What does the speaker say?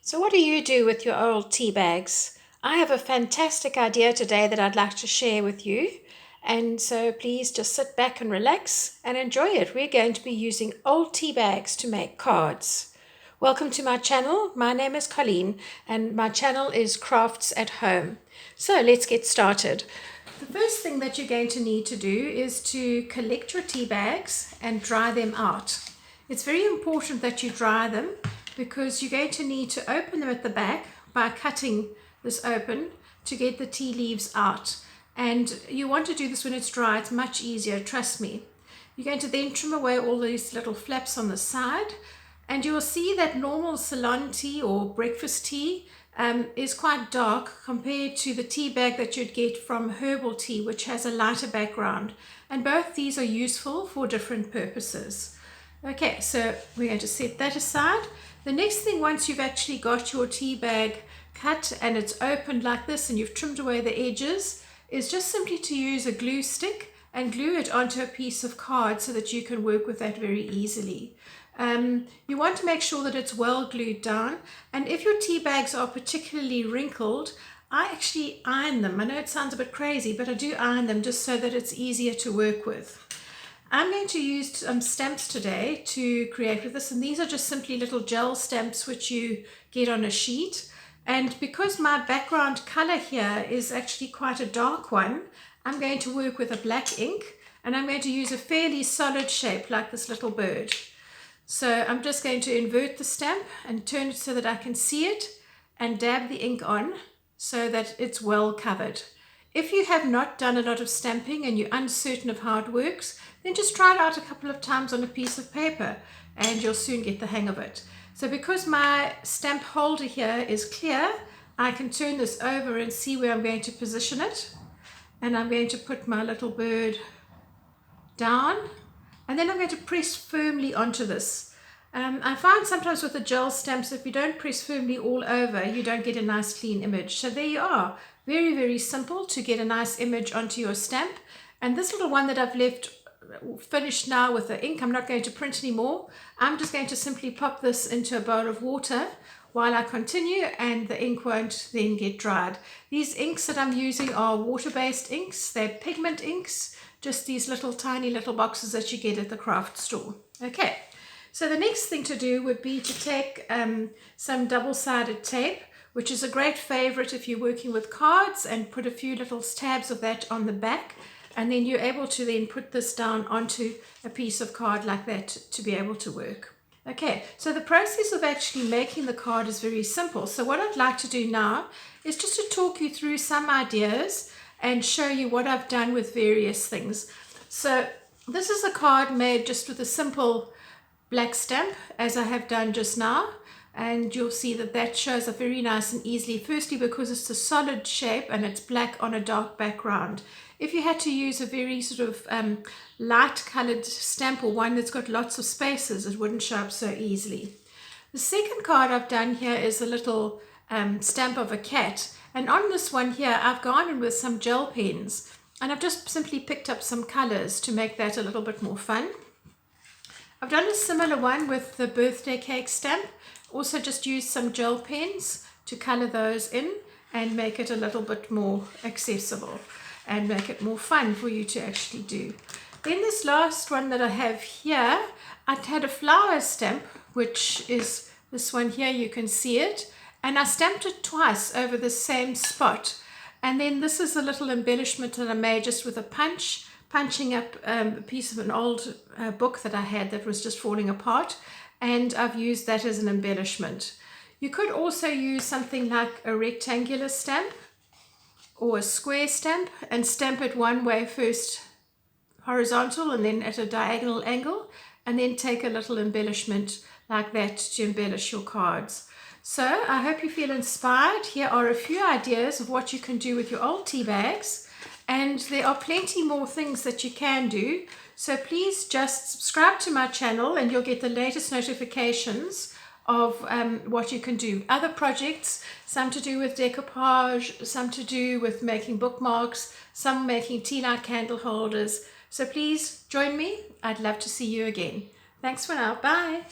So what do you do with your old tea bags? I have a fantastic idea today that I'd like to share with you. And so please just sit back and relax and enjoy it. We're going to be using old tea bags to make cards. Welcome to my channel. My name is Colleen and my channel is Crafts at Home. So let's get started. The first thing that you're going to need to do is to collect your tea bags and dry them out. It's very important that you dry them because you're going to need to open them at the back by cutting this open to get the tea leaves out. And you want to do this when it's dry. It's much easier, trust me. You're going to then trim away all these little flaps on the side, and you will see that normal Ceylon tea or breakfast tea is quite dark compared to the tea bag that you'd get from herbal tea, which has a lighter background. And both these are useful for different purposes. Okay, so we're going to set that aside. The next thing, once you've actually got your tea bag cut and it's opened like this and you've trimmed away the edges, is just simply to use a glue stick and glue it onto a piece of card so that you can work with that very easily. You want to make sure that it's well glued down, and if your tea bags are particularly wrinkled, I actually iron them. I know it sounds a bit crazy, but I do iron them just so that it's easier to work with. I'm going to use some stamps today to create with this, and these are just simply little gel stamps which you get on a sheet. And because my background color here is actually quite a dark one, I'm going to work with a black ink, and I'm going to use a fairly solid shape like this little bird. So I'm just going to invert the stamp and turn it so that I can see it and dab the ink on so that it's well covered. If you have not done a lot of stamping and you're uncertain of how it works, then just try it out a couple of times on a piece of paper and you'll soon get the hang of it. So because my stamp holder here is clear, I can turn this over and see where I'm going to position it. And I'm going to put my little bird down, and then I'm going to press firmly onto this. I find sometimes with the gel stamps, if you don't press firmly all over, you don't get a nice clean image. So there you are. Very, very simple to get a nice image onto your stamp. And this little one that I've left finished now with the ink, I'm not going to print anymore. I'm just going to simply pop this into a bowl of water while I continue, and the ink won't then get dried. These inks that I'm using are water-based inks. They're pigment inks, just these little tiny little boxes that you get at the craft store. Okay, so the next thing to do would be to take some double-sided tape, which is a great favorite if you're working with cards, and put a few little tabs of that on the back, and then you're able to then put this down onto a piece of card like that to be able to work. Okay, so the process of actually making the card is very simple. So what I'd like to do now is just to talk you through some ideas and show you what I've done with various things. So this is a card made just with a simple black stamp, as I have done just now. And you'll see that that shows up very nice and easily, firstly because it's a solid shape and it's black on a dark background. If you had to use a very sort of light colored stamp or one that's got lots of spaces, it wouldn't show up so easily. The second card I've done here is a little stamp of a cat, and on this one here I've gone in with some gel pens, and I've just simply picked up some colors to make that a little bit more fun. I've done a similar one with the birthday cake stamp. Also just used some gel pens to color those in and make it a little bit more accessible and make it more fun for you to actually do. Then this last one that I have here, I had a flower stamp, which is this one here, you can see it, and I stamped it twice over the same spot. And then this is a little embellishment that I made just with a punching up a piece of an old book that I had that was just falling apart, and I've used that as an embellishment. You could also use something like a rectangular stamp or a square stamp and stamp it one way first horizontal and then at a diagonal angle, and then take a little embellishment like that to embellish your cards. So I hope you feel inspired. Here are a few ideas of what you can do with your old tea bags, and there are plenty more things that you can do. So please just subscribe to my channel and you'll get the latest notifications of what you can do. Other projects, some to do with decoupage, some to do with making bookmarks, some making tea light candle holders. So please join me. I'd love to see you again. Thanks for now. Bye.